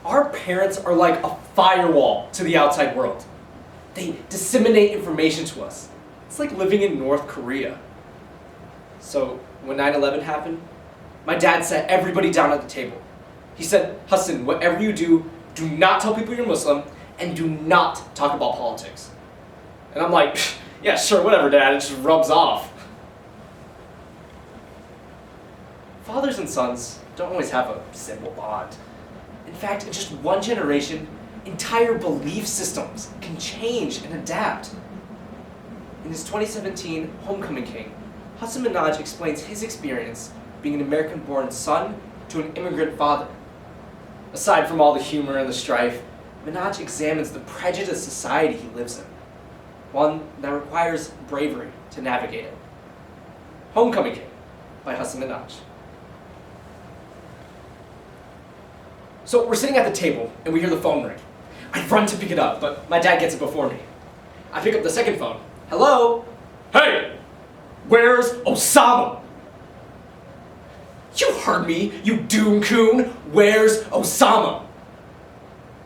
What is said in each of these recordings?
Our parents are like a firewall to the outside world. They disseminate information to us. It's like living in North Korea. So when 9/11 happened, my dad sat everybody down at the table. He said, Hasan, whatever you do not tell people you're Muslim, and do not talk about politics. And I'm like, yeah, sure, whatever, Dad, it just rubs off. Fathers and sons don't always have a simple bond. In fact, in just one generation, entire belief systems can change and adapt. In his 2017 Homecoming King, Hasan Minhaj explains his experience being an American-born son to an immigrant father. Aside from all the humor and the strife, Minhaj examines the prejudiced society he lives in, one that requires bravery to navigate it. Homecoming King by Hasan Minhaj. So we're sitting at the table and we hear the phone ring. I run to pick it up, but my dad gets it before me. I pick up the second phone. Hello? Hey! Where's Osama? You heard me, you doom coon! Where's Osama?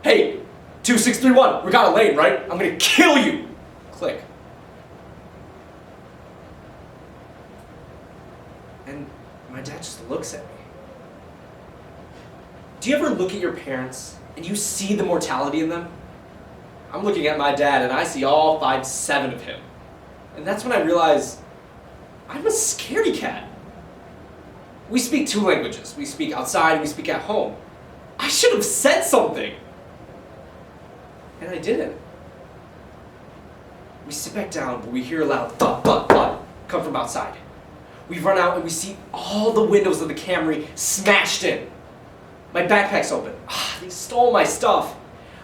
Hey, 2631, we got a lane, right? I'm gonna kill you! Click. And my dad just looks at me. Do you ever look at your parents and you see the mortality in them? I'm looking at my dad and I see all 5'7" of him. And that's when I realize I'm a scaredy cat. We speak two languages. We speak outside, we speak at home. I should have said something. And I didn't. We sit back down, but we hear a loud thud, thud, thud come from outside. We run out and we see all the windows of the Camry smashed in. My backpack's open. They stole my stuff.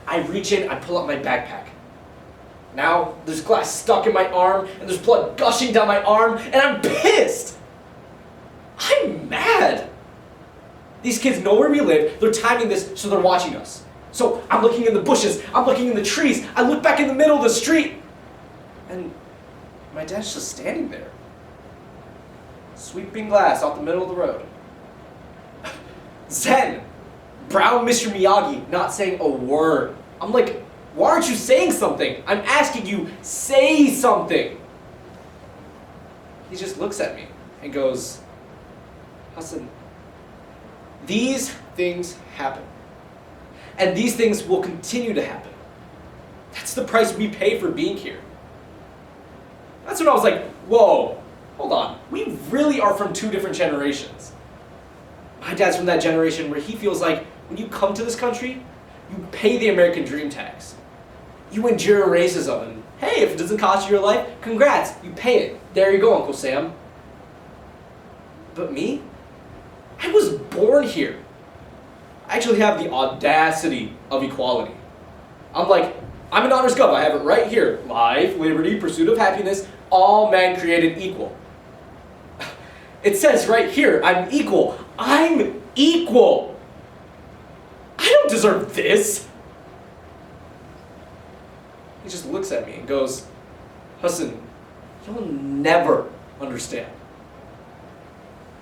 I reach in, I pull up my backpack. Now there's glass stuck in my arm and there's blood gushing down my arm and I'm pissed. I'm mad. These kids know where we live. They're timing this so they're watching us. So I'm looking in the bushes. I'm looking in the trees. I look back in the middle of the street. And my dad's just standing there. Sweeping glass out the middle of the road. Zen. Brown Mr. Miyagi not saying a word. I'm like, why aren't you saying something? I'm asking you, say something. He just looks at me and goes, Hasan, these things happen. And these things will continue to happen. That's the price we pay for being here. That's when I was like, whoa, hold on. We really are from two different generations. My dad's from that generation where he feels like when you come to this country, you pay the American dream tax. You endure racism, and hey, if it doesn't cost you your life, congrats, you pay it. There you go, Uncle Sam. But me? I was born here. I actually have the audacity of equality. I'm an honors gov, I have it right here. Life, liberty, pursuit of happiness, all men created equal. It says right here, I'm equal. I'm equal. I don't deserve this. He just looks at me and goes, Hasan, you'll never understand.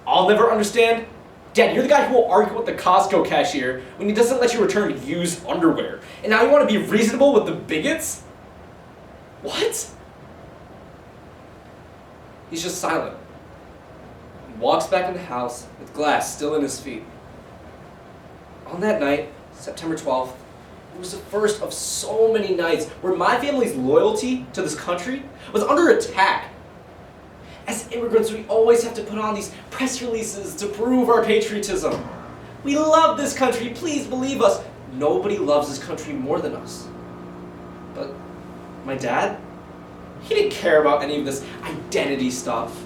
I'll never understand? Dad, you're the guy who will argue with the Costco cashier when he doesn't let you return used underwear. And now you want to be reasonable with the bigots? What? He's just silent. He walks back in the house with glass still in his feet. On that night, September 12th, it was the first of so many nights where my family's loyalty to this country was under attack. As immigrants, we always have to put on these press releases to prove our patriotism. We love this country, please believe us. Nobody loves this country more than us. But my dad, he didn't care about any of this identity stuff.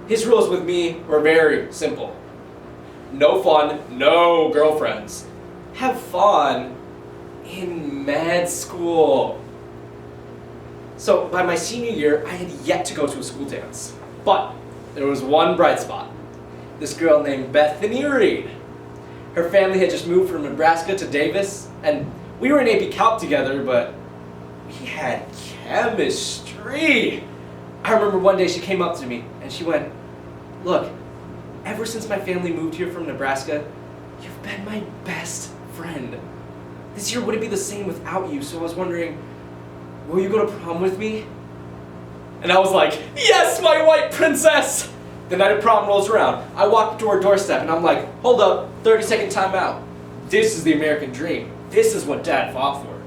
His rules with me were very simple. No fun, no girlfriends. Have fun in med school. So by my senior year, I had yet to go to a school dance. But there was one bright spot. This girl named Bethany Reed. Her family had just moved from Nebraska to Davis, and we were in AP Calc together, but we had chemistry. I remember one day she came up to me and she went, "Look, ever since my family moved here from Nebraska, you've been my best friend. This year wouldn't be the same without you, so I was wondering, will you go to prom with me? And I was like, yes, my white princess! The night of prom rolls around. I walk up to her doorstep and I'm like, hold up, 30-second timeout. This is the American dream. This is what Dad fought for.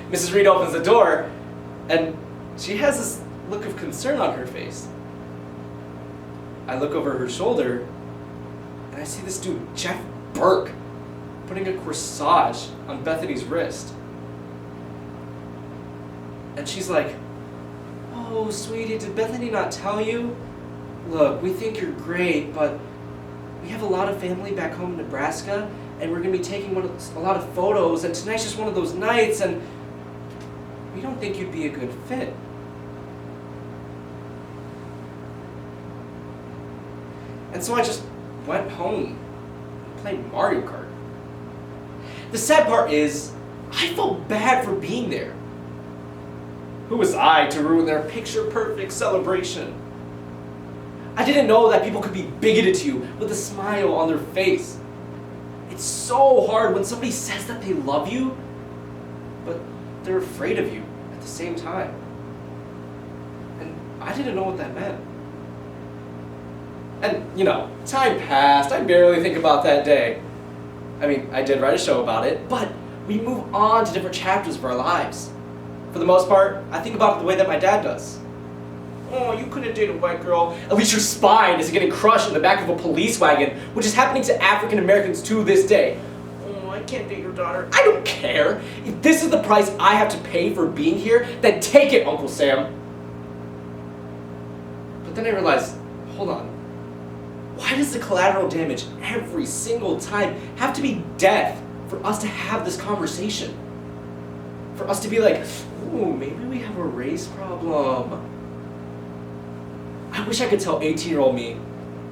Mrs. Reed opens the door and she has this look of concern on her face. I look over her shoulder and I see this dude, Jeff Burke, putting a corsage on Bethany's wrist. And she's like, oh, sweetie, did Bethany not tell you? Look, we think you're great, but we have a lot of family back home in Nebraska, and we're going to be taking a lot of photos, and tonight's just one of those nights, and we don't think you'd be a good fit. And so I just went home and played Mario Kart. The sad part is, I felt bad for being there. Who was I to ruin their picture-perfect celebration? I didn't know that people could be bigoted to you with a smile on their face. It's so hard when somebody says that they love you, but they're afraid of you at the same time. And I didn't know what that meant. And, you know, time passed. I barely think about that day. I mean, I did write a show about it, but we move on to different chapters of our lives. For the most part, I think about it the way that my dad does. Oh, you couldn't date a white girl. At least your spine isn't getting crushed in the back of a police wagon, which is happening to African Americans to this day. Oh, I can't date your daughter. I don't care. If this is the price I have to pay for being here, then take it, Uncle Sam. But then I realized, hold on. Why does the collateral damage every single time have to be death for us to have this conversation? For us to be like, ooh, maybe we have a race problem. I wish I could tell 18-year-old me,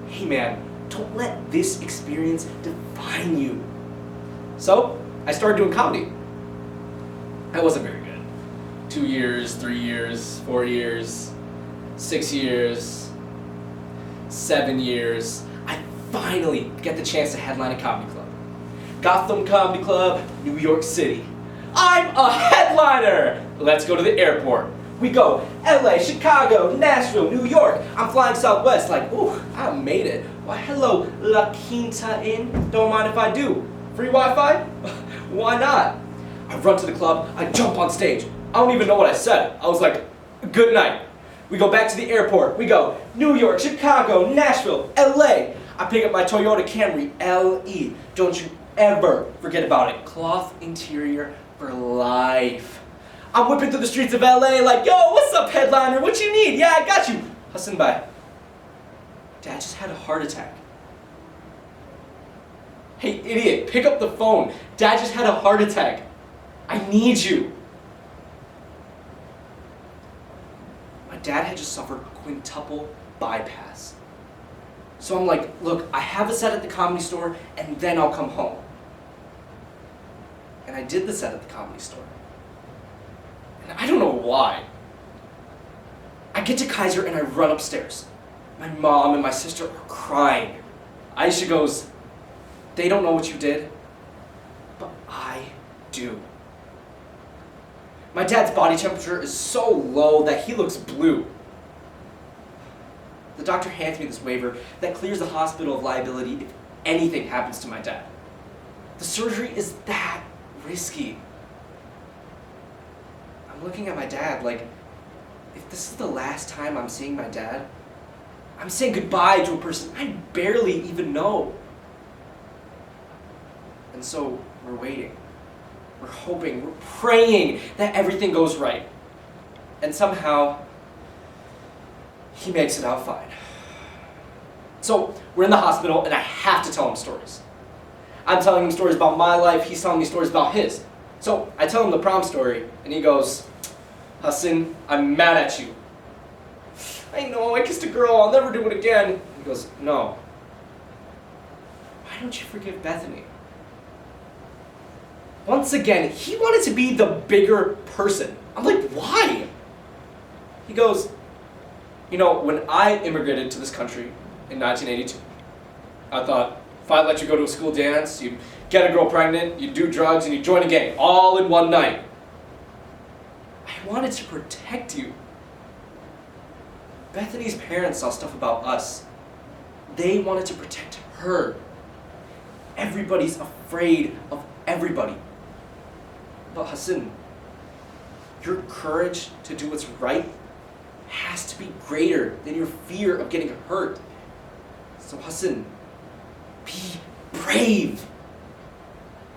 hey man, don't let this experience define you. So, I started doing comedy. I wasn't very good. 2 years, 3 years, 4 years, 6 years, 7 years. I finally get the chance to headline a comedy club. Gotham Comedy Club, New York City. I'm a headliner! Let's go to the airport. We go LA, Chicago, Nashville, New York. I'm flying Southwest like, ooh, I made it. Why, hello, La Quinta Inn. Don't mind if I do. Free Wi-Fi? Why not? I run to the club, I jump on stage. I don't even know what I said. I was like, good night. We go back to the airport. We go New York, Chicago, Nashville, LA. I pick up my Toyota Camry LE. Don't you ever forget about it. Cloth interior for life. I'm whipping through the streets of LA like, yo, what's up, headliner? What you need? Yeah, I got you. Hasan, bye. Dad just had a heart attack. Hey, idiot, pick up the phone. Dad just had a heart attack. I need you. My dad had just suffered a quintuple bypass. So I'm like, look, I have a set at the Comedy Store, and then I'll come home. And I did the set at the Comedy Store. And I don't know why. I get to Kaiser and I run upstairs. My mom and my sister are crying. Aisha goes, they don't know what you did, but I do. My dad's body temperature is so low that he looks blue. The doctor hands me this waiver that clears the hospital of liability if anything happens to my dad. The surgery is that risky. I'm looking at my dad like, if this is the last time I'm seeing my dad, I'm saying goodbye to a person I barely even know. And so we're waiting. We're hoping, we're praying that everything goes right. And somehow, he makes it out fine. So we're in the hospital and I have to tell him stories. I'm telling him stories about my life, he's telling me stories about his. So I tell him the prom story and he goes, Hasan, I'm mad at you. I know, I kissed a girl, I'll never do it again. He goes, no. Why don't you forgive Bethany? Once again, he wanted to be the bigger person. I'm like, why? He goes, you know, when I immigrated to this country in 1982, I thought, if I let you go to a school dance, you'd get a girl pregnant, you do drugs, and you join a gang, all in one night. I wanted to protect you. Bethany's parents saw stuff about us. They wanted to protect her. Everybody's afraid of everybody. But Hasan, your courage to do what's right has to be greater than your fear of getting hurt. So Hasan, be brave.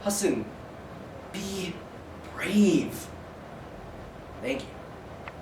Hasan, be brave. Thank you.